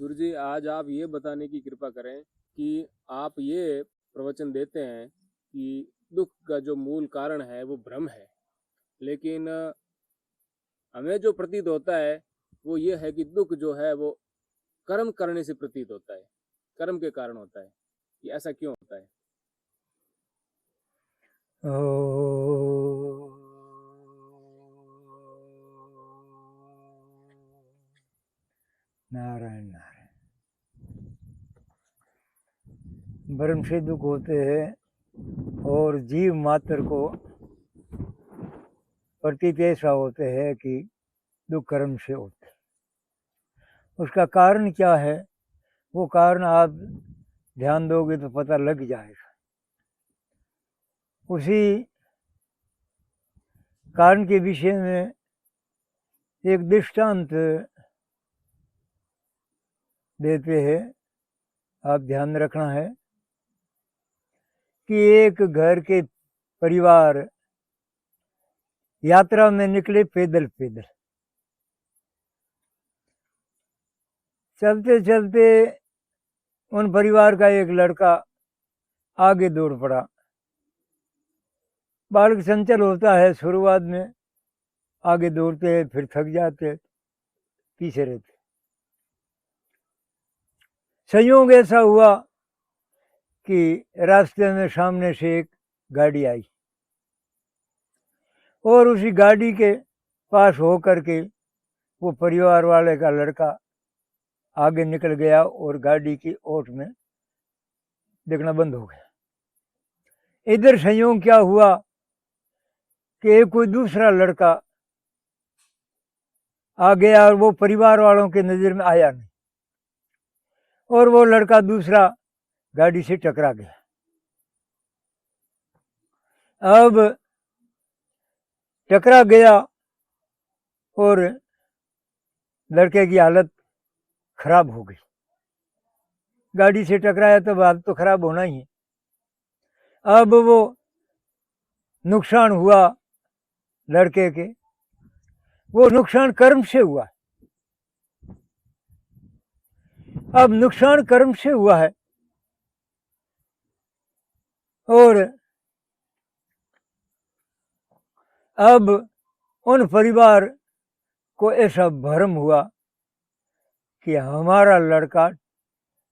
गुरुजी, आज आप ये बताने की कृपा करें कि आप ये प्रवचन देते हैं कि दुख का जो मूल कारण है वो भ्रम है। लेकिन हमें जो प्रतीत होता है वो ये है कि दुख जो है वो कर्म करने से प्रतीत होता है, कर्म के कारण होता है। ये ऐसा क्यों होता है? नारायण नारायण। भ्रम से दुख होते हैं और जीव मात्र को प्रतीत ऐसा होते हैं कि दुख कर्म से होते। उसका कारण क्या है, वो कारण आप ध्यान दोगे तो पता लग जाएगा। उसी कारण के विषय में एक दृष्टांत देते हैं, आप ध्यान रखना है कि एक घर के परिवार यात्रा में निकले पैदल पैदल। चलते चलते उन परिवार का एक लड़का आगे दौड़ पड़ा। बालक चंचल होता है, शुरुआत में आगे दौड़ते हैं, फिर थक जाते, पीछे रहते। संयोग ऐसा हुआ कि रास्ते में सामने से एक गाड़ी आई और उसी गाड़ी के पास होकर के वो परिवार वाले का लड़का आगे निकल गया और गाड़ी की ओट में देखना बंद हो गया। इधर संयोग क्या हुआ कि एक कोई दूसरा लड़का आ गया और वो परिवार वालों के नजर में आया नहीं, और वो लड़का दूसरा गाड़ी से टकरा गया। अब टकरा गया और लड़के की हालत खराब हो गई। गाड़ी से टकराया तो बात तो खराब होना ही है। अब वो नुकसान हुआ लड़के के, वो नुकसान कर्म से हुआ। अब नुकसान कर्म से हुआ है और अब उन परिवार को ऐसा भ्रम हुआ कि हमारा लड़का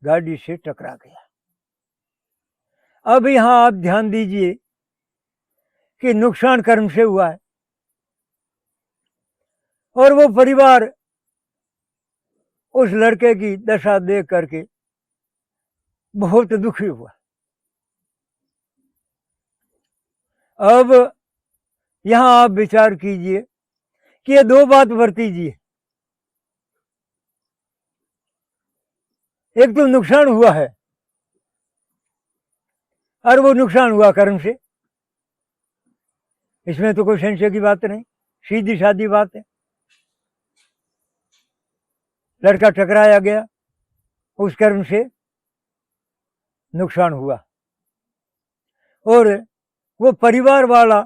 गाड़ी से टकरा गया। अब यहां आप ध्यान दीजिए कि नुकसान कर्म से हुआ है और वो परिवार उस लड़के की दशा देख करके बहुत दुखी हुआ। अब यहां आप विचार कीजिए कि ये दो बात बरतीजिए। एक तो नुकसान हुआ है और वो नुकसान हुआ कर्म से, इसमें तो कोई संशय की बात नहीं, सीधी सादी बात है। लड़का टकराया गया, उस कर्म से नुकसान हुआ और वो परिवार वाला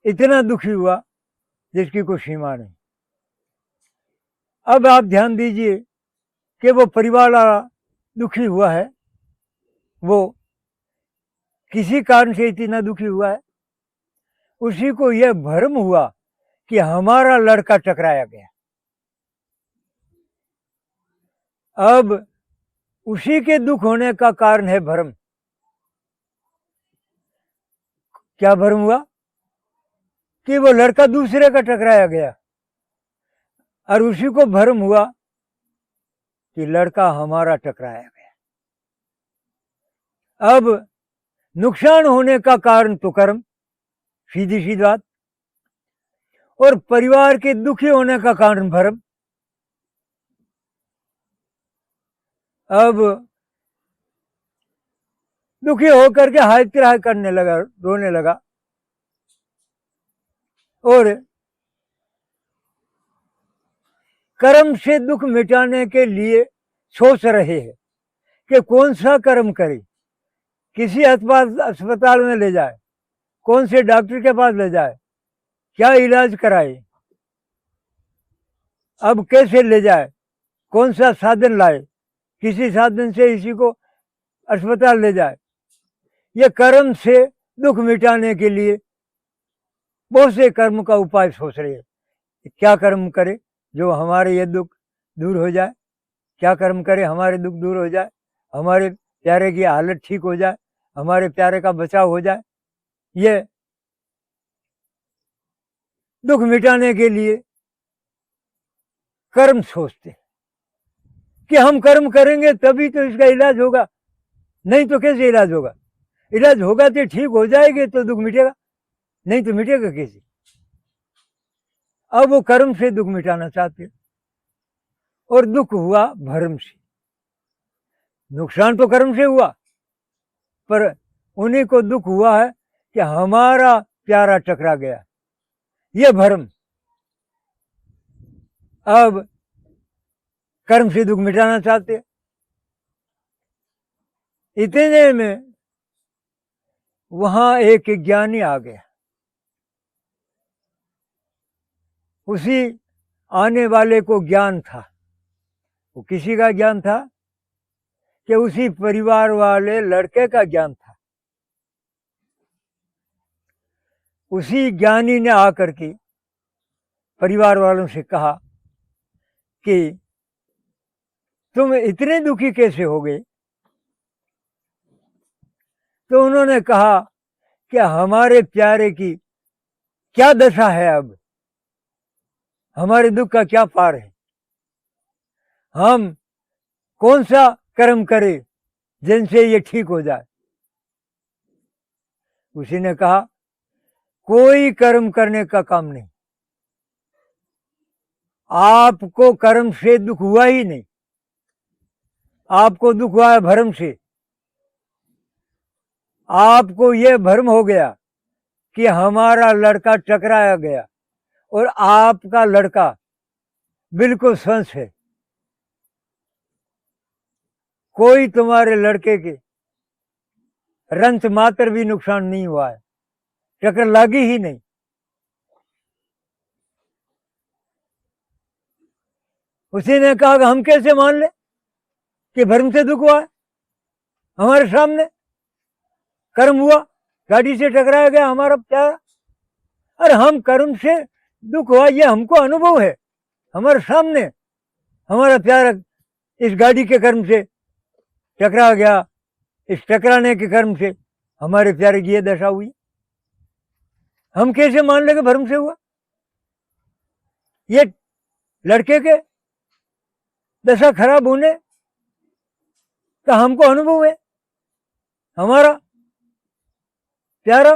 इतना दुखी हुआ जिसकी कोई सीमा नहीं। अब आप ध्यान दीजिए कि वो परिवार वाला दुखी हुआ है, वो किसी कारण से इतना दुखी हुआ है, उसी को यह भ्रम हुआ कि हमारा लड़का टकराया गया। अब उसी के दुख होने का कारण है भ्रम। क्या भ्रम हुआ कि वो लड़का दूसरे का टकराया गया और उसी को भ्रम हुआ कि लड़का हमारा टकराया गया। अब नुकसान होने का कारण तो कर्म, सीधी सी बात, और परिवार के दुखी होने का कारण भ्रम। अब दुखी होकर के हाय तिराय करने लगा, रोने लगा और कर्म से दुख मिटाने के लिए सोच रहे हैं कि कौन सा कर्म करे, किसी अस्पताल में ले जाए, कौन से डॉक्टर के पास ले जाए, क्या इलाज कराए, अब कैसे ले जाए, कौन सा साधन लाए, किसी साधन से इसी को अस्पताल ले जाए। ये कर्म से दुख मिटाने के लिए बहुत से कर्म का उपाय सोच रहे हैं। क्या कर्म करे जो हमारे ये दुख दूर हो जाए, क्या कर्म करे हमारे दुख दूर हो जाए, हमारे प्यारे की हालत ठीक हो जाए, हमारे प्यारे का बचाव हो जाए। ये दुख मिटाने के लिए कर्म सोचते हैं कि हम कर्म करेंगे तभी तो इसका इलाज होगा, नहीं तो कैसे इलाज होगा? इलाज होगा तो ठीक हो जाएगी तो दुख मिटेगा, नहीं तो मिटेगा कैसे? अब वो कर्म से दुख मिटाना चाहते, और दुख हुआ भरम से। नुकसान तो कर्म से हुआ, पर उन्हीं को दुख हुआ है कि हमारा प्यारा टकरा गया, ये भरम। अब कर्म से दुख मिटाना चाहते। इतने में वहां एक ज्ञानी आ गया। उसी आने वाले को ज्ञान था। वो किसी का ज्ञान था कि उसी परिवार वाले लड़के का ज्ञान था। उसी ज्ञानी ने आकर के परिवार वालों से कहा कि तुम इतने दुखी कैसे हो गए? तो उन्होंने कहा कि हमारे प्यारे की क्या दशा है, अब हमारे दुख का क्या पार है, हम कौन सा कर्म करें जिनसे ये ठीक हो जाए? उसी ने कहा कोई कर्म करने का काम नहीं, आपको कर्म से दुख हुआ ही नहीं, आपको दुख हुआ है भरम से। आपको ये भ्रम हो गया कि हमारा लड़का टकराया गया और आपका लड़का बिल्कुल स्वस्थ है, कोई तुम्हारे लड़के के रंत मात्र भी नुकसान नहीं हुआ है, टक्कर लगी ही नहीं। उसी ने कहा कि हम कैसे मान ले कि भ्रम से दुख हुआ है? हमारे सामने कर्म हुआ, गाड़ी से टकराया गया हमारा प्यारा, अरे हम कर्म से दुख हुआ ये हमको अनुभव है, हमारे सामने हमारा प्यारा इस गाड़ी के कर्म से टकरा गया, इस टकराने के कर्म से हमारे प्यारे की ये दशा हुई, हम कैसे मान लेंगे भ्रम से हुआ? ये लड़के के दशा खराब होने का हमको अनुभव है, हमारा प्यारा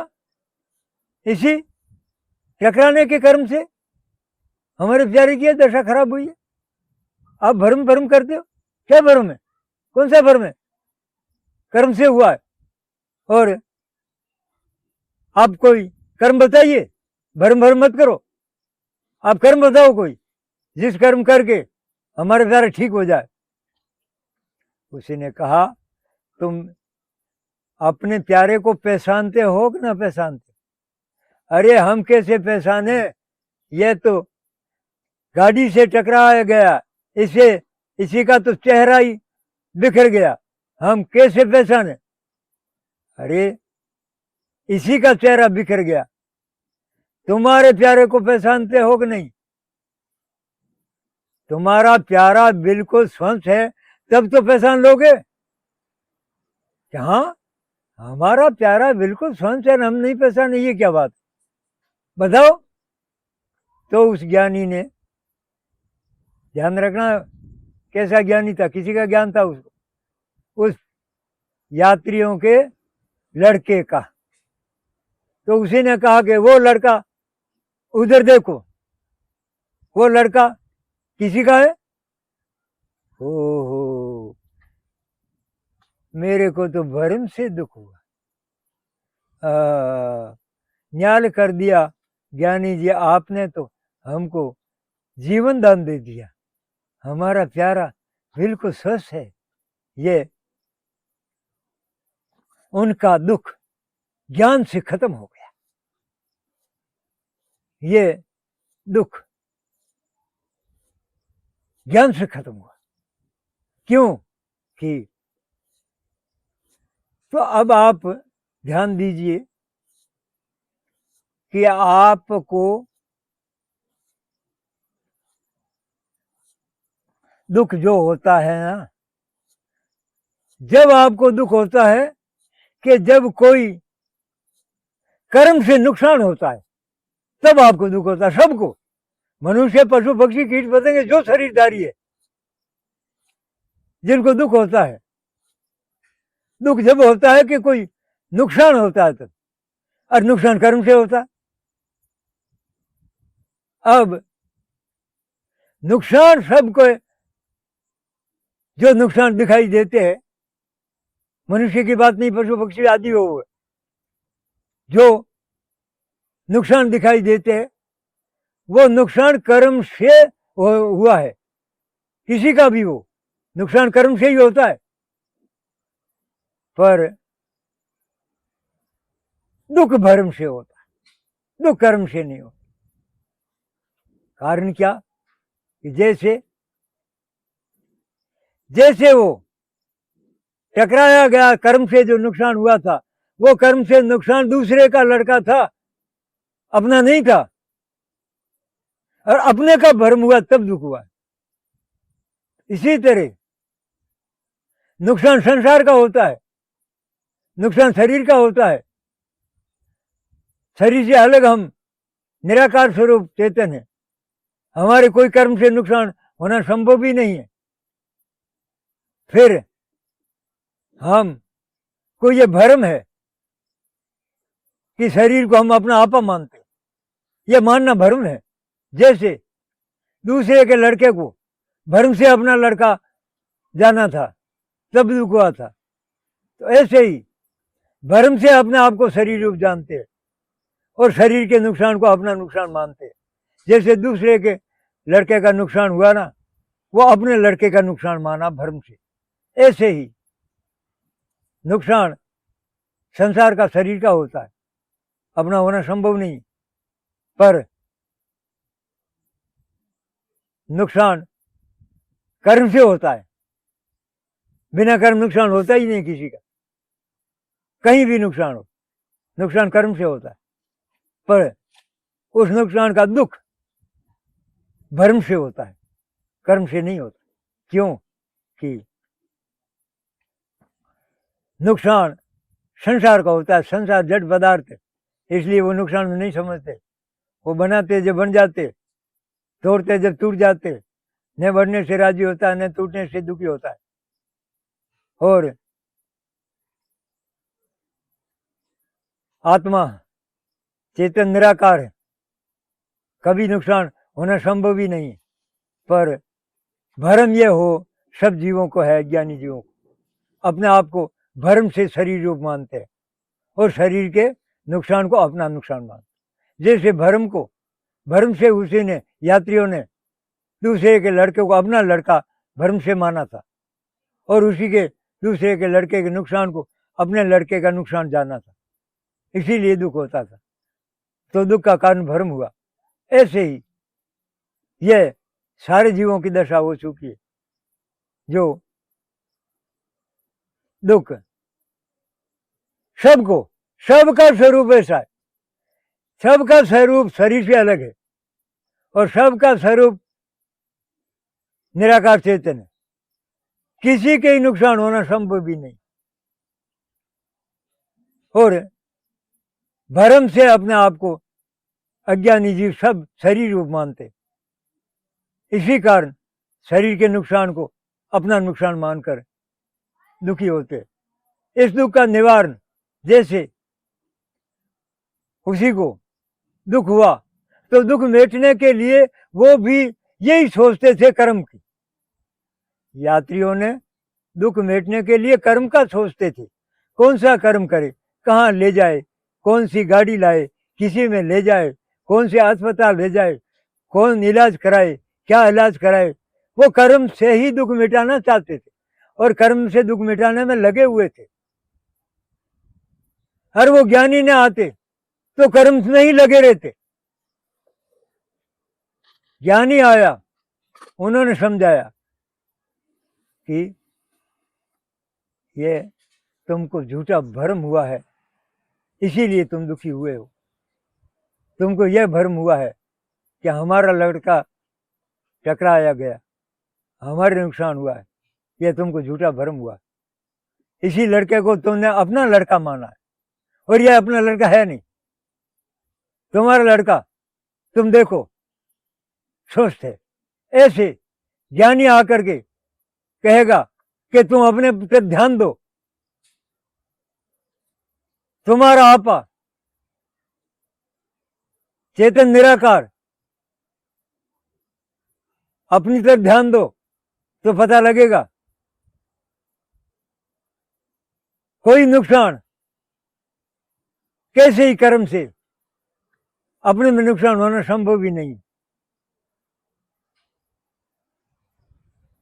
इसी टकराने के कर्म से हमारे प्यारे की दशा खराब हुई है। आप भ्रम भ्रम करते हो, क्या भ्रम है? कौन सा भ्रम है? कर्म से हुआ है, और आप कोई कर्म बताइए, भ्रम भ्रम मत करो, आप कर्म बताओ कोई जिस कर्म करके हमारे प्यारे ठीक हो जाए। उसी ने कहा तुम अपने प्यारे को पहचानते हो कि ना पहचानते? अरे हम कैसे पहचाने, ये तो गाड़ी से टकराया गया, इसे इसी का तो चेहरा ही बिखर गया, हम कैसे पहचाने? अरे इसी का चेहरा बिखर गया, तुम्हारे प्यारे को पहचानते हो कि नहीं? तुम्हारा प्यारा बिल्कुल स्वस्थ है तब तो पहचान लोगे। हाँ हमारा प्यारा बिल्कुल स्वस्थ है, हम नहीं पहचाने, ये क्या बात बताओ? तो उस ज्ञानी ने, ध्यान रखना कैसा ज्ञानी था, किसी का ज्ञान था उसको, उस यात्रियों के लड़के का। तो उसी ने कहा कि वो लड़का उधर देखो, वो लड़का किसी का है? ओहो, मेरे को तो भ्रम से दुख हुआ, न्याल कर दिया ज्ञानी जी, आपने तो हमको जीवन दान दे दिया, हमारा प्यारा बिल्कुल स्वस्थ है। ये उनका दुख ज्ञान से खत्म हो गया, ये दुख ज्ञान से खत्म हुआ। क्यों? की। तो अब आप ध्यान दीजिए कि आपको दुख जो होता है ना, जब आपको दुख होता है कि जब कोई कर्म से नुकसान होता है, तब आपको दुख होता है। सबको, मनुष्य, पशु पक्षी, कीट पतंगे, जो शरीरधारी है, जिनको दुख होता है, दुख जब होता है कि कोई नुकसान होता है तब, और नुकसान कर्म से होता है। अब नुकसान सबको, जो नुकसान दिखाई देते हैं, मनुष्य की बात नहीं, पशु पक्षी आदि हो, जो नुकसान दिखाई देते हैं, वो नुकसान कर्म से हुआ है। किसी का भी हो, नुकसान कर्म से ही होता है। पर दुख भरम से होता है, दुख कर्म से नहीं होता। कारण क्या? कि जैसे जैसे वो टकराया गया, कर्म से जो नुकसान हुआ था, वो कर्म से नुकसान दूसरे का लड़का था, अपना नहीं था, और अपने का भरम हुआ तब दुख हुआ। इसी तरह नुकसान संसार का होता है, नुकसान शरीर का होता है। शरीर से अलग हम निराकार स्वरूप चेतन है, हमारे कोई कर्म से नुकसान होना संभव ही नहीं है। फिर हम को ये भ्रम है कि शरीर को हम अपना आपा मानते, ये मानना भ्रम है। जैसे दूसरे के लड़के को भ्रम से अपना लड़का जाना था, तब दुख हुआ था, तो ऐसे ही भ्रम से अपने आप को शरीर रूप जानते हैं और शरीर के नुकसान को अपना नुकसान मानते हैं। जैसे दूसरे के लड़के का नुकसान हुआ ना, वो अपने लड़के का नुकसान माना भ्रम से। ऐसे ही नुकसान संसार का शरीर का होता है, अपना होना संभव नहीं। पर नुकसान कर्म से होता है, बिना कर्म नुकसान होता ही नहीं किसी का, कहीं भी नुकसान हो, नुकसान कर्म से होता है। पर उस नुकसान का दुख भ्रम से होता है, कर्म से नहीं होता। क्यों? कि नुकसान संसार का होता है, संसार जड़ पदार्थ है, इसलिए वो नुकसान नहीं समझते। वो बनाते जब बन जाते, तोड़ते जब टूट जाते, न बढ़ने से राजी होता है, न टूटने से दुखी होता है। और आत्मा चेतन निराकार है, कभी नुकसान होना संभव ही नहीं। पर भ्रम ये हो, सब जीवों को है, ज्ञानी जीवों को, अपने आप को भ्रम से शरीर रूप मानते हैं और शरीर के नुकसान को अपना नुकसान मानते। जैसे भ्रम से उसी ने, यात्रियों ने दूसरे के लड़के को अपना लड़का भ्रम से माना था और उसी के दूसरे के लड़के के नुकसान को अपने लड़के का नुकसान जाना था, इसीलिए दुख होता था। तो दुख का कारण भ्रम हुआ। ऐसे ही यह सारे जीवों की दशा हो चुकी है, जो दुख सबको, सबका स्वरूप ऐसा है, सबका स्वरूप शरीर से अलग है और सबका स्वरूप निराकार चेतन है, किसी के ही नुकसान होना संभव भी नहीं। और भ्रम से अपने आप को अज्ञानी जीव सब शरीर रूप मानते, इसी कारण शरीर के नुकसान को अपना नुकसान मानकर दुखी होते। इस दुख का निवारण, जैसे उसी को दुख हुआ तो दुख मिटने के लिए वो भी यही सोचते थे कर्म की। यात्रियों ने दुख मिटने के लिए कर्म का सोचते थे, कौन सा कर्म करे, कहाँ ले जाए, कौन सी गाड़ी लाए, किसी में ले जाए, कौन से अस्पताल ले जाए, कौन इलाज कराए, क्या इलाज कराए। वो कर्म से ही दुख मिटाना चाहते थे और कर्म से दुख मिटाने में लगे हुए थे। हर वो ज्ञानी ने आते तो कर्म में ही लगे रहते। ज्ञानी आया, उन्होंने समझाया कि ये तुमको झूठा भ्रम हुआ है, इसीलिए तुम दुखी हुए हो। तुमको यह भ्रम हुआ है कि हमारा लड़का टकराया गया, हमारे नुकसान हुआ है। यह तुमको झूठा भ्रम हुआ है। इसी लड़के को तुमने अपना लड़का माना है, और यह अपना लड़का है नहीं, तुम्हारा लड़का। तुम देखो, सोचते ऐसे ज्ञानी आकर के कहेगा कि तुम अपने पर ध्यान दो, तुम्हारा आपा चेतन निराकार, अपनी तरफ ध्यान दो तो पता लगेगा। कोई नुकसान कैसे ही कर्म से अपने में नुकसान होना संभव ही नहीं।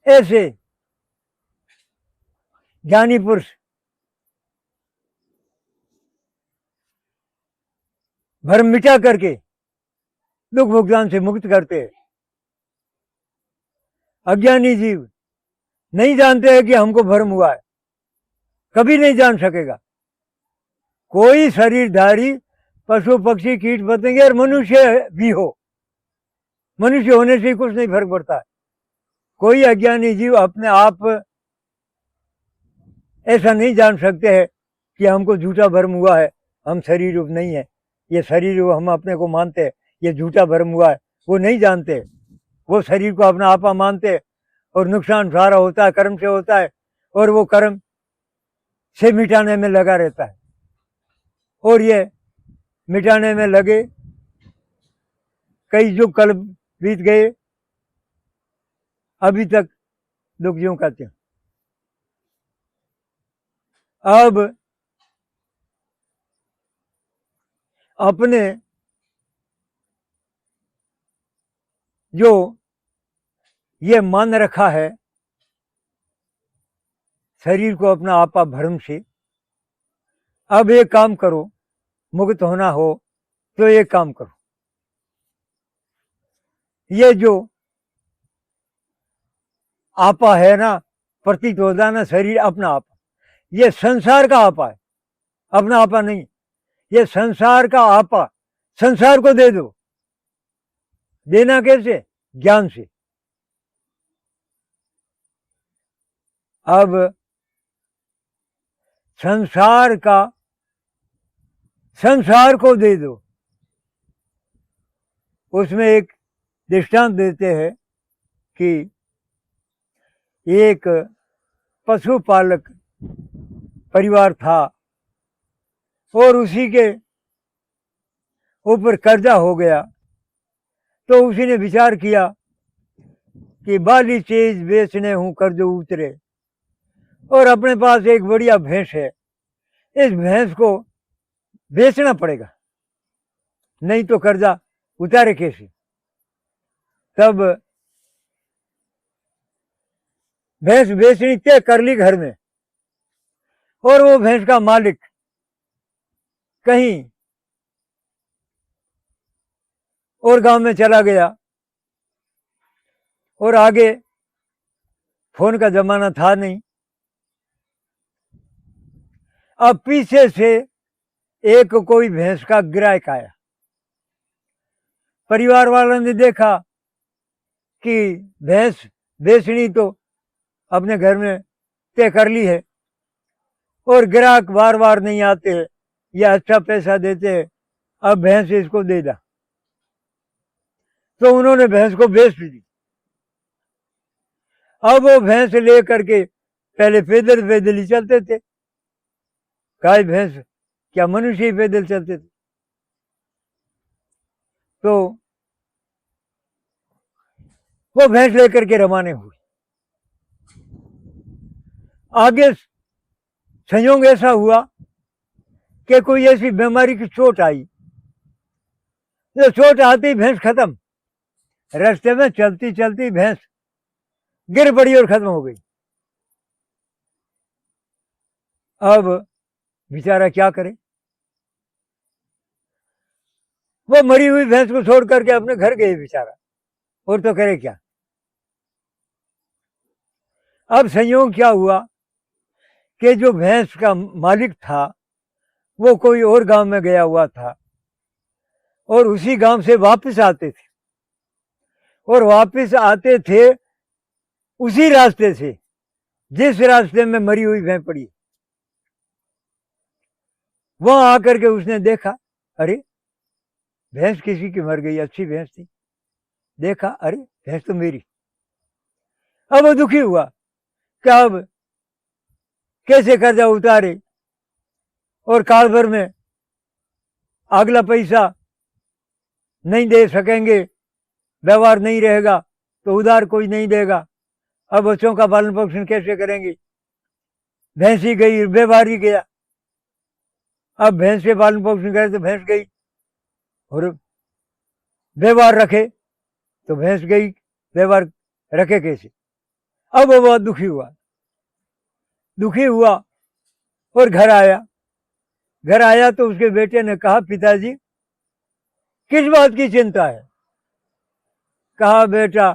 ऐसे ज्ञानी पुरुष भ्रम मिटा करके दुख भुगतान से मुक्त करते हैं। अज्ञानी जीव नहीं जानते हैं कि हमको भ्रम हुआ है, कभी नहीं जान सकेगा। कोई शरीरधारी पशु पक्षी कीट पतंगे और मनुष्य भी हो, मनुष्य होने से कुछ नहीं फर्क पड़ता है। कोई अज्ञानी जीव अपने आप ऐसा नहीं जान सकते हैं कि हमको झूठा भ्रम हुआ है, हम शरीर रूप नहीं है, ये शरीर रूप हम अपने को मानते हैं, ये झूठा भ्रम हुआ है। वो नहीं जानते, वो शरीर को अपना आपा मानते हैं, और नुकसान सारा होता है कर्म से होता है, और वो कर्म से मिटाने में लगा रहता है। और ये मिटाने में लगे कई युग कल बीत गए, अभी तक दुख यूं करते हैं। अब अपने जो ये मान रखा है शरीर को अपना आपा भ्रम से, अब एक काम करो, मुक्त होना हो तो एक काम करो। ये जो आपा है ना, प्रतीत होता ना शरीर अपना आपा, ये संसार का आपा है, अपना आपा नहीं। ये संसार का आपा संसार को दे दो। देना कैसे? ज्ञान से। अब संसार का संसार को दे दो। उसमें एक दृष्टांत देते हैं कि एक पशुपालक परिवार था, और उसी के ऊपर कर्जा हो गया। तो उसी ने विचार किया कि बाली चीज बेचने हूं कर्ज उतरे, और अपने पास एक बढ़िया भैंस है, इस भैंस को बेचना पड़ेगा, नहीं तो कर्जा उतारे कैसे। तब भैंस बेचनी तय कर ली घर में, और वो भैंस का मालिक कहीं और गांव में चला गया, और आगे फोन का जमाना था नहीं। अब पीछे से एक कोई भैंस का ग्राहक आया। परिवार वालों ने देखा कि भैंस बेचनी तो अपने घर में तय कर ली है, और ग्राहक बार बार नहीं आते हैं या अच्छा पैसा देते हैं, अब भैंस इसको दे दा। तो उन्होंने भैंस को बेच दी। अब वो भैंस ले करके पहले पैदल पैदल ही चलते थे, गाय भैंस क्या मनुष्य ही पैदल चलते थे। तो वो भैंस लेकर के रवाने हुए। आगे संयोग ऐसा हुआ कि कोई ऐसी बीमारी की चोट आई, तो चोट आती भैंस खत्म। रास्ते में चलती चलती भैंस गिर पड़ी और खत्म हो गई। अब बेचारा क्या करे, वो मरी हुई भैंस को छोड़ करके अपने घर गए बेचारा, और तो करे क्या। अब संयोग क्या हुआ कि जो भैंस का मालिक था वो कोई और गांव में गया हुआ था और उसी गांव से वापस आते थे, और वापस आते थे उसी रास्ते से जिस रास्ते में मरी हुई भैंस पड़ी। वहां आकर के उसने देखा, अरे भैंस किसी की मर गई, अच्छी भैंस थी। देखा, अरे भैंस तो मेरी। अब वो दुखी हुआ कि अब कैसे कर्जा उतारे और काल भर में अगला पैसा नहीं दे सकेंगे, व्यवहार नहीं रहेगा तो उधार कोई नहीं देगा। अब बच्चों का पालन पोषण कैसे करेंगे? भैंस ही गई, व्यवहार ही गया। अब भैंस से पालन पोषण करे तो भैंस गई, और व्यवहार रखे तो भैंस गई, व्यवहार रखे कैसे? अब वो बहुत दुखी हुआ और घर आया तो उसके बेटे ने कहा, पिताजी किस बात की चिंता है? कहा, बेटा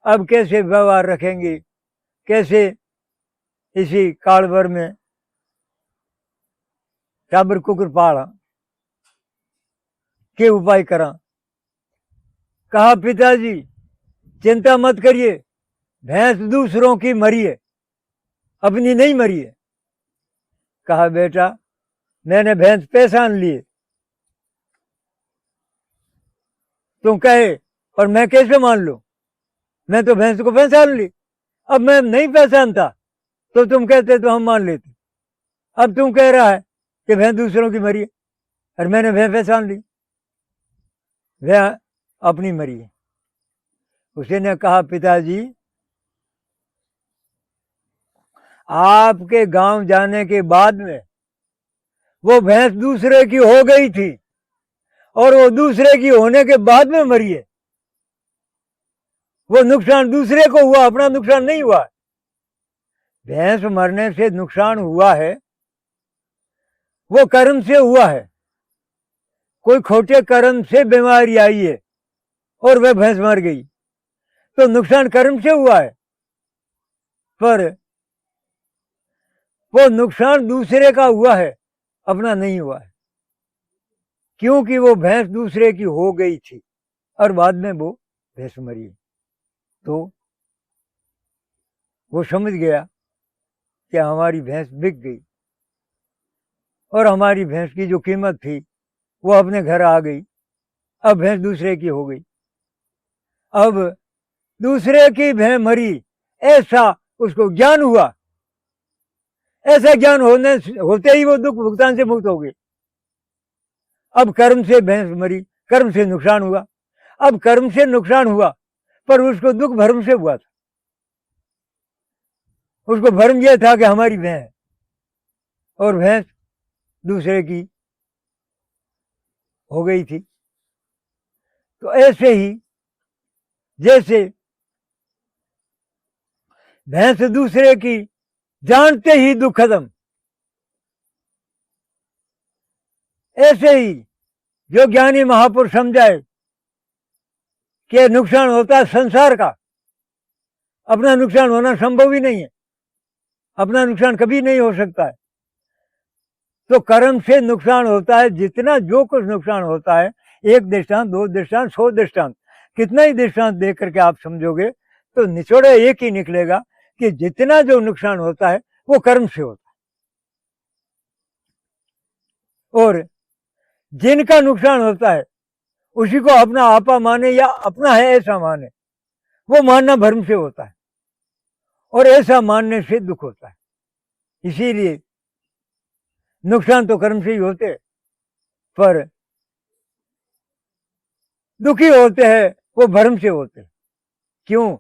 अब कैसे व्यवहार रखेंगे, कैसे इसी काल भर में टाबर कुकुर पाला, के उपाय करा? कहा, पिताजी चिंता मत करिए, भैंस दूसरों की मरी है, अपनी नहीं मरी है। कहा, बेटा मैंने भैंस पहचान लिए, तुम कहे और मैं कैसे मान लूं? मैं तो भैंस को पहचान ली। अब मैं नहीं पहचानता तो तुम कहते तो हम मान लेते। अब तुम कह रहा है कि भैंस दूसरों की मरी है और मैंने भैंस पहचान ली, वह अपनी मरी है। उसने कहा, पिताजी आपके गांव जाने के बाद में वो भैंस दूसरे की हो गई थी और वो दूसरे की होने के बाद में मरी है। वो नुकसान दूसरे को हुआ, अपना नुकसान नहीं हुआ। भैंस मरने से नुकसान हुआ है वो कर्म से हुआ है। कोई खोटे कर्म से बीमारी आई है और वह भैंस मर गई तो नुकसान कर्म से हुआ है, पर वो नुकसान दूसरे का हुआ है, अपना नहीं हुआ है, क्योंकि वो भैंस दूसरे की हो गई थी और बाद में वो भैंस मरी। तो वो समझ गया कि हमारी भैंस बिक गई और हमारी भैंस की जो कीमत थी वो अपने घर आ गई। अब भैंस दूसरे की हो गई, अब दूसरे की भैंस मरी, ऐसा उसको ज्ञान हुआ। ऐसा ज्ञान होते ही वो दुख भुगतान से मुक्त हो गए। अब कर्म से भैंस मरी, कर्म से नुकसान हुआ। अब कर्म से नुकसान हुआ पर उसको दुख भर्म से हुआ था। उसको भर्म यह था कि हमारी भैंस है और भैंस दूसरे की हो गई थी। तो ऐसे ही जैसे भैंस दूसरे की जानते ही दुख खत्म, ऐसे ही जो ज्ञानी महापुरुष समझाए कि नुकसान होता है संसार का, अपना नुकसान होना संभव ही नहीं है, अपना नुकसान कभी नहीं हो सकता है। तो कर्म से नुकसान होता है, जितना जो कुछ नुकसान होता है, एक दृष्टांत, दो दृष्टांत, 100 दृष्टांत, कितना ही दृष्टांत दे करके आप समझोगे तो निचोड़ा एक ही निकलेगा कि जितना जो नुकसान होता है वो कर्म से होता है, और जिनका नुकसान होता है उसी को अपना आपा माने या अपना है ऐसा माने, वो मानना भ्रम से होता है और ऐसा मानने से दुख होता है। इसीलिए नुकसान तो कर्म से ही होते, पर दुखी होते हैं वो भ्रम से होते। क्यों?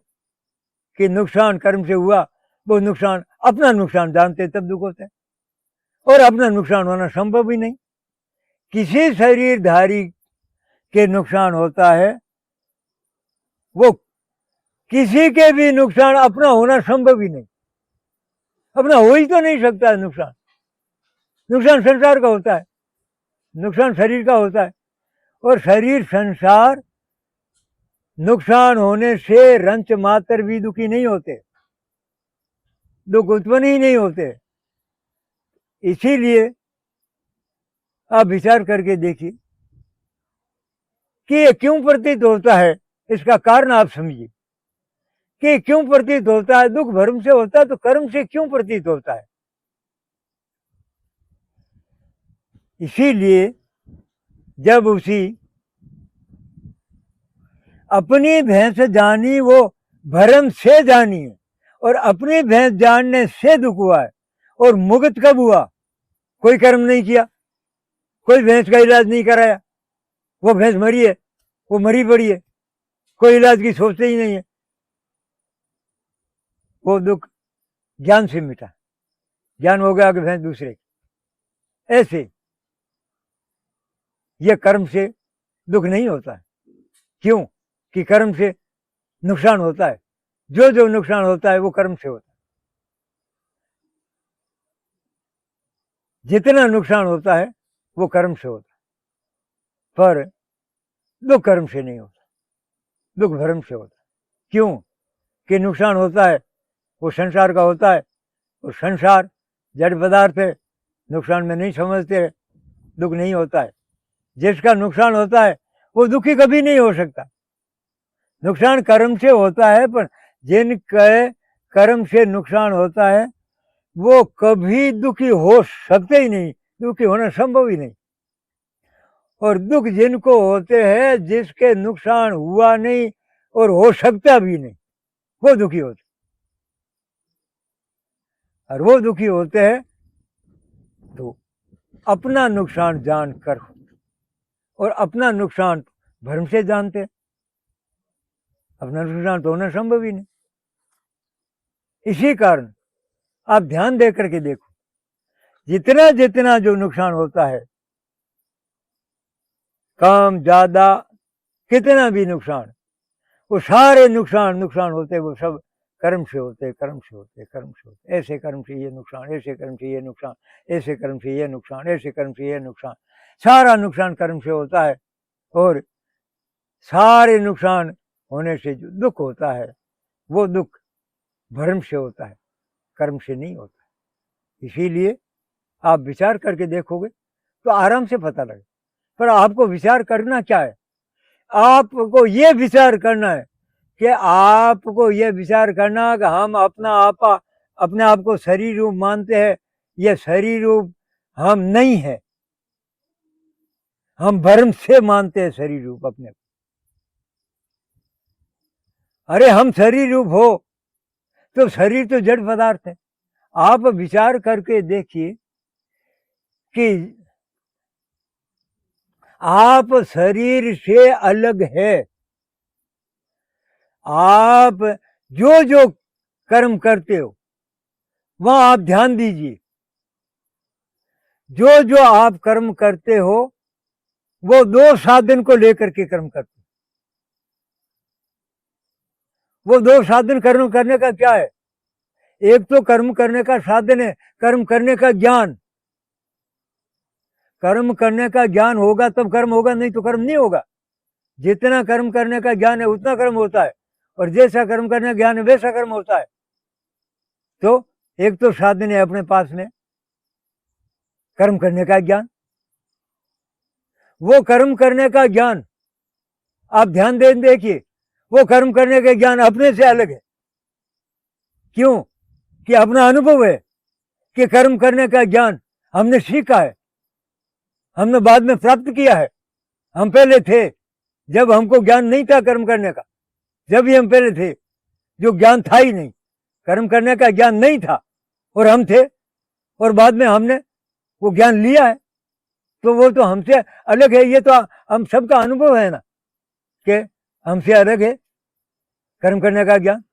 कि नुकसान कर्म से हुआ, वो नुकसान अपना नुकसान जानते तब दुख होते हैं, और अपना नुकसान होना संभव ही नहीं। किसी शरीरधारी के नुकसान होता है, वो किसी के भी नुकसान अपना होना संभव ही नहीं, अपना हो ही तो नहीं सकता है। नुकसान नुकसान संसार का होता है, नुकसान शरीर का होता है, और शरीर संसार नुकसान होने से रंच मात्र भी दुखी नहीं होते, दुख उत्पन्न ही नहीं होते। इसीलिए आप विचार करके देखिए कि ये क्यों प्रतीत होता है, इसका कारण आप समझिए कि क्यों प्रतीत होता है। दुख भर्म से होता है तो कर्म से क्यों प्रतीत होता है। इसीलिए जब उसी अपनी भैंस जानी वो भरम से जानी है, और अपनी भैंस जानने से दुख हुआ है। और मुक्त कब हुआ? कोई कर्म नहीं किया, कोई भैंस का इलाज नहीं कराया, वो भैंस मरी है, वो मरी पड़ी है, कोई इलाज की सोचते ही नहीं है। वो दुख ज्ञान से मिटा, ज्ञान हो गया कि भैंस दूसरे की। ऐसे ये कर्म से दुख नहीं होता है। क्यों? कि कर्म से नुकसान होता है, जो जो नुकसान होता है वो कर्म से होता है। जितना नुकसान होता है वो कर्म से होता है, पर दुख कर्म से नहीं होता, दुख भरम से होता है। क्यों? कि नुकसान होता है वो संसार का होता है, और संसार जड़ पदार्थ है, नुकसान में नहीं समझते, दुख नहीं होता है। जिसका नुकसान होता है वो दुखी कभी नहीं हो सकता। नुकसान कर्म से होता है, पर जिनके कर्म से नुकसान होता है वो कभी दुखी हो सकते ही नहीं, दुखी होना संभव ही नहीं। और दुख जिनको होते हैं जिसके नुकसान हुआ नहीं और हो सकता भी नहीं, वो दुखी होते। और वो दुखी होते हैं तो अपना नुकसान जानकर, और अपना नुकसान भ्रम से जानते, अपना नुकसान तो होना संभव ही नहीं। इसी कारण आप ध्यान दे करके देखो, जितना जितना जो नुकसान होता है, कम ज्यादा कितना भी नुकसान, वो सारे नुकसान होते, वो सब कर्म से होते, कर्म से होते, कर्म से होते। ऐसे कर्म से ये नुकसान, ऐसे कर्म से ये नुकसान, ऐसे कर्म से ये नुकसान, ऐसे कर्म से ये नुकसान, सारा नुकसान कर्म से होता है। और सारे नुकसान होने से जो दुख होता है वो दुख भ्रम से होता है, कर्म से नहीं होता है। इसीलिए आप विचार करके देखोगे तो आराम से पता लगे। पर आपको विचार करना क्या है? आपको ये विचार करना है कि आपको ये विचार करना कि हम अपने आप को शरीर रूप मानते हैं। ये शरीर रूप हम नहीं है, हम भ्रम से मानते हैं शरीर रूप अपने को। अरे हम शरीर रूप हो तो शरीर तो जड़ पदार्थ है। आप विचार करके देखिए कि आप शरीर से अलग है। आप जो जो कर्म करते हो वहां आप ध्यान दीजिए, जो जो आप कर्म करते हो वो दो साधन को लेकर के कर्म करते हो। वो दो साधन कर्म करने का क्या है? एक तो कर्म करने का साधन है कर्म करने का ज्ञान। कर्म करने का ज्ञान होगा तब कर्म होगा, नहीं तो कर्म नहीं होगा। जितना कर्म करने का ज्ञान है उतना कर्म होता है, और जैसा कर्म करने का ज्ञान है वैसा कर्म होता है। तो एक तो साधन है अपने पास में कर्म करने का ज्ञान। वो कर्म करने का ज्ञान आप ध्यान दे देखिए, वो कर्म करने का ज्ञान अपने से अलग है। क्यों? कि अपना अनुभव है कि कर्म करने का ज्ञान हमने सीखा है, हमने बाद में प्राप्त किया है। हम पहले थे जब हमको ज्ञान नहीं था कर्म करने का, जब भी हम पहले थे जो ज्ञान था ही नहीं, कर्म करने का ज्ञान नहीं था और हम थे, और बाद में हमने वो ज्ञान लिया है। तो वो तो हमसे अलग है। ये तो हम सबका अनुभव है ना कि हमसे अलग है कर्म करने का ज्ञान।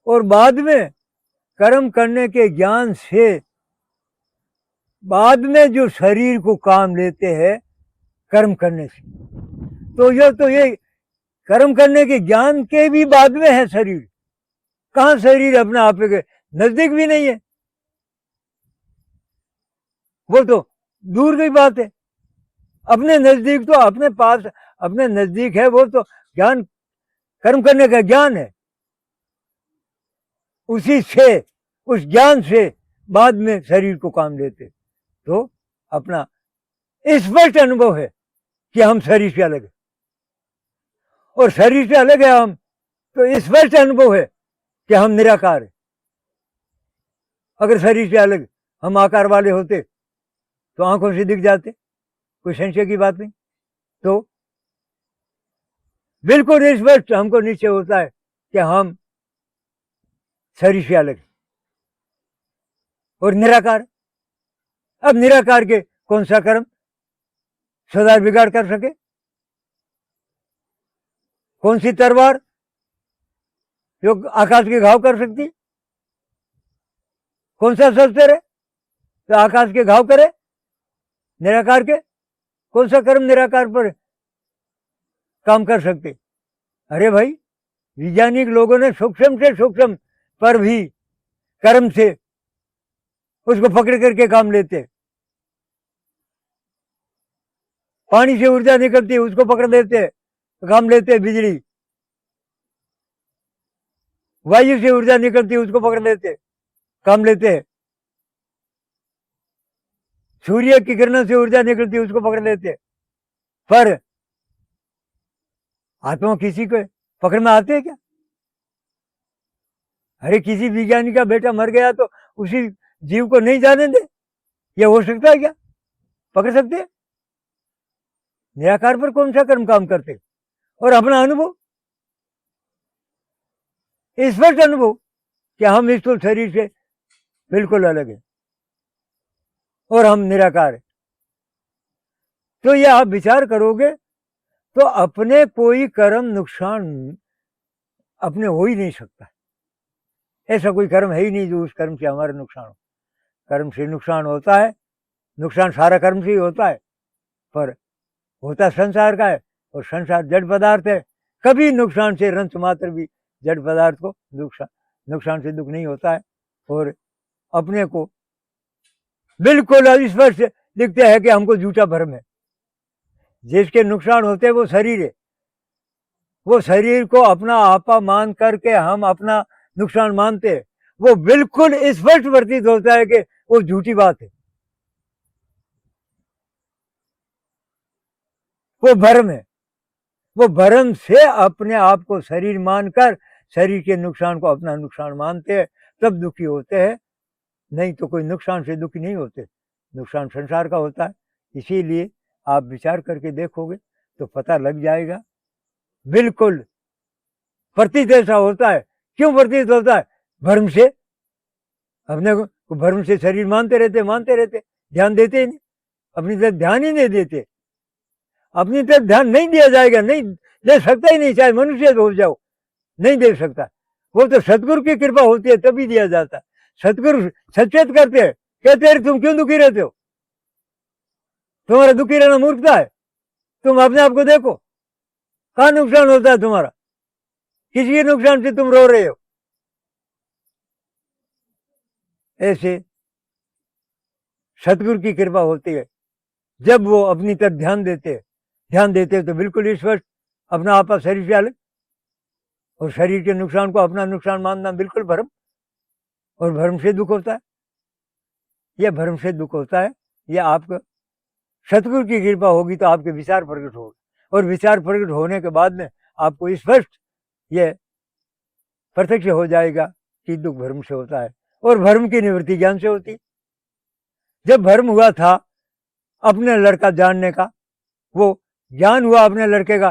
और बाद में कर्म करने के ज्ञान से बाद में जो शरीर को काम लेते हैं कर्म करने से, तो ये कर्म करने के ज्ञान के भी बाद में है शरीर। कहां शरीर अपने आप के नजदीक भी नहीं है, वो तो दूर की बात है। अपने नजदीक तो अपने पास अपने नजदीक है, वो तो ज्ञान कर्म करने का ज्ञान है। उसी से उस ज्ञान से बाद में शरीर को काम लेते, तो अपना स्पष्ट अनुभव है कि हम शरीर से अलग है, और शरीर से अलग है हम, तो स्पष्ट अनुभव है कि हम निराकार है। अगर शरीर से अलग हम आकार वाले होते तो आंखों से दिख जाते, कोई संशय की बात नहीं। तो बिल्कुल स्पष्ट हमको निश्चय होता है कि हम शरीर से अलग और निराकार। अब निराकार के कौन सा कर्म सुधार बिगाड़ कर सके? कौन सी तलवार जो आकाश के घाव कर सकती? कौन सा शस्त्र है तो आकाश के घाव करे? निराकार के कौन सा कर्म निराकार पर काम कर सकते? अरे भाई, वैज्ञानिक लोगों ने सूक्ष्म से सूक्ष्म पर भी कर्म से उसको पकड़ करके काम लेते। पानी से ऊर्जा निकलती है, उसको पकड़ लेते, काम लेते। बिजली, वायु से ऊर्जा निकलती है, उसको पकड़ लेते, काम लेते हैं। सूर्य की किरणों से ऊर्जा निकलती है, उसको पकड़ लेते। पर आत्मा किसी को पकड़ में आते है क्या? अरे किसी विज्ञानी का बेटा मर गया तो उसी जीव को नहीं जाने दे, यह हो सकता है क्या? पकड़ सकते हैं? निराकार पर कौन सा कर्म काम करते? और अपना अनुभव, स्पष्ट अनुभव कि हम इस शरीर से बिल्कुल अलग है और हम निराकार है। तो यह आप विचार करोगे तो अपने कोई कर्म नुकसान अपने हो ही नहीं सकता। ऐसा कोई कर्म है ही नहीं जो उस कर्म से हमारा नुकसान हो। कर्म से नुकसान होता है, नुकसान सारा कर्म से ही होता है, पर होता संसार का है, और संसार जड़ पदार्थ है। कभी नुकसान से रंच मात्र भी जड़ पदार्थ को नुकसान से दुख नहीं होता है। और अपने को बिल्कुल स्पष्ट दिखते हैं कि हमको झूठा भ्रम है। जिसके नुकसान होते हैं वो शरीर है, वो शरीर को अपना आपा मान करके हम अपना नुकसान मानते हैं। वो बिल्कुल स्पष्ट प्रतीत होता है कि वो झूठी बात है, वो भ्रम है। वो भ्रम से अपने आप को शरीर मानकर शरीर के नुकसान को अपना नुकसान मानते हैं, तब दुखी होते हैं। नहीं तो कोई नुकसान से दुखी नहीं होते, नुकसान संसार का होता है। इसीलिए आप विचार करके देखोगे तो पता लग जाएगा। बिल्कुल प्रतीत ऐसा होता है। क्यों प्रतीत होता है? भ्रम से। अपने को भ्रम से शरीर मानते रहते, ध्यान देते ही नहीं, अपनी तरफ ध्यान ही नहीं देते। अपनी तरफ ध्यान नहीं दिया जाएगा, नहीं दे सकता ही नहीं, चाहे मनुष्य हो जाओ, नहीं दे सकता। वो तो सतगुरु की कृपा होती है तभी दिया जाता है। सतगुरु सचेत करते हैं, कहते हैं तुम क्यों दुखी रहते हो? तुम्हारा दुखी रहना मूर्खता है। तुम अपने आप को देखो, कहाँ नुकसान होता है तुम्हारा? किसी के नुकसान से तुम रो रहे हो? ऐसे सतगुरु की कृपा होती है। जब वो अपनी तरफ ध्यान देते तो बिल्कुल स्पष्ट अपना आपा शरीर से अलग, और शरीर के नुकसान को अपना नुकसान मानना बिल्कुल भ्रम, और भ्रम से दुख होता है। यह भ्रम से दुख होता है। यह आपको सतगुरु की कृपा होगी तो आपके विचार प्रकट होगा, और विचार प्रकट होने के बाद में आपको स्पष्ट यह प्रत्यक्ष हो जाएगा कि दुख भ्रम से होता है, और भ्रम की निवृत्ति ज्ञान से होती। जब भ्रम हुआ था अपने लड़का जानने का, वो ज्ञान हुआ अपने लड़के का,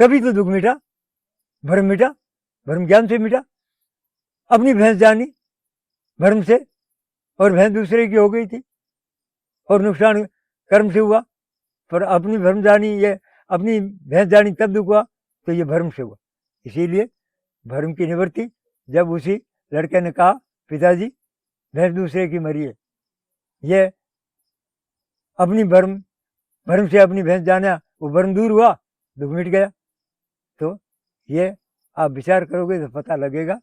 कभी तो दुख मिटा, भ्रम मिटा, भ्रम ज्ञान से मिटा। अपनी भैंस जानी भ्रम से, और भैंस दूसरे की हो गई थी, और नुकसान कर्म से हुआ। पर अपनी भ्रम जानी, ये अपनी भैंस जानी तब दुख हुआ, तो ये भ्रम से हुआ। इसीलिए भ्रम की निवृत्ति जब उसी लड़के ने कहा पिताजी भैंस दूसरे की मरी है, ये अपनी भ्रम से अपनी भैंस जाना, वो भ्रम दूर हुआ, दुख मिट गया। तो ये आप विचार करोगे तो पता लगेगा।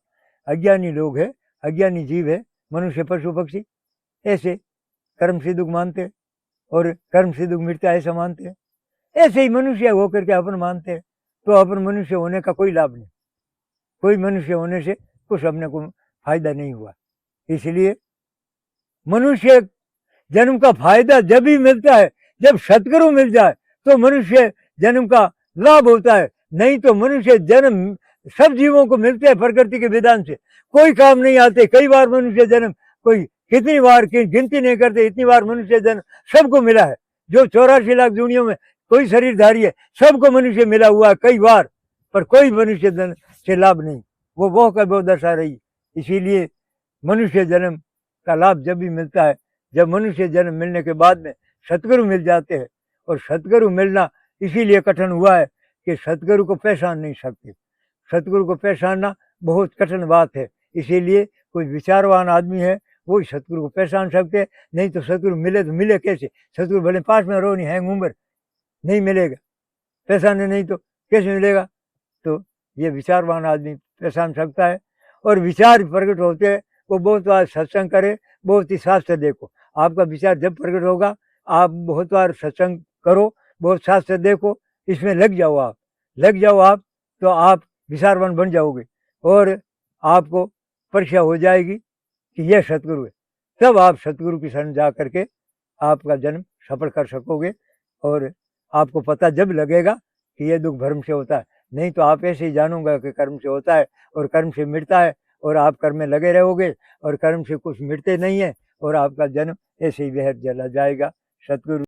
अज्ञानी लोग है, अज्ञानी जीव है, मनुष्य पशु पक्षी, ऐसे कर्म से दुख मानते हैं, और कर्म से दुख मिटता है ऐसा मानते हैं। ऐसे ही मनुष्य होकर के अपन मानते हैं, तो अपन मनुष्य होने का कोई लाभ नहीं, कोई मनुष्य होने से कुछ अपने को फायदा नहीं हुआ। इसलिए मनुष्य जन्म का फायदा जब भी मिलता है जब सतगुरु मिल जाए तो मनुष्य जन्म का लाभ होता है, नहीं तो मनुष्य जन्म सब जीवों को मिलते हैं प्रकृति के विधान से, कोई काम नहीं आते। कई बार मनुष्य जन्म, कोई कितनी बार की गिनती नहीं करते, इतनी बार मनुष्य जन्म सबको मिला है। जो 84 लाख दुनिया में कोई शरीरधारी है सबको मनुष्य मिला हुआ है कई बार, पर कोई मनुष्य जन्म से लाभ नहीं, वो का वो दशा रही। इसीलिए मनुष्य जन्म का लाभ जब भी मिलता है जब मनुष्य जन्म मिलने के बाद में सतगुरु मिल जाते हैं। और सतगुरु मिलना इसीलिए कठिन हुआ है कि सतगुरु को पहचान नहीं सकते। सतगुरु को पहचानना बहुत कठिन बात है, इसीलिए कोई विचारवान आदमी है वो ही सतगुरु को पहचान सकते हैं, नहीं तो सतगुरु मिले तो मिले कैसे? सतगुरु भले पास में रो नहीं है उम्र, नहीं मिलेगा, पहचाने नहीं तो कैसे मिलेगा? तो ये विचारवान आदमी पहचान सकता है। और विचार प्रकट होते हैं वो बहुत बार सत्संग करे, बहुत ही शास्त्र देखो। आपका विचार जब प्रकट होगा आप बहुत बार सत्संग करो, बहुत शास्त्र देखो, इसमें लग जाओ आप तो आप विचारवान बन जाओगे और आपको परीक्षा हो जाएगी कि यह सतगुरु है। तब आप सतगुरु की शरण जा करके आपका जन्म सफल कर सकोगे। और आपको पता जब लगेगा कि यह दुख भर्म से होता है, नहीं तो आप ऐसे ही जानोगे कि कर्म से होता है और कर्म से मिटता है, और आप कर्म में लगे रहोगे और कर्म से कुछ मिटते नहीं है और आपका जन्म ऐसे ही बहर चला जाएगा। सतगुरु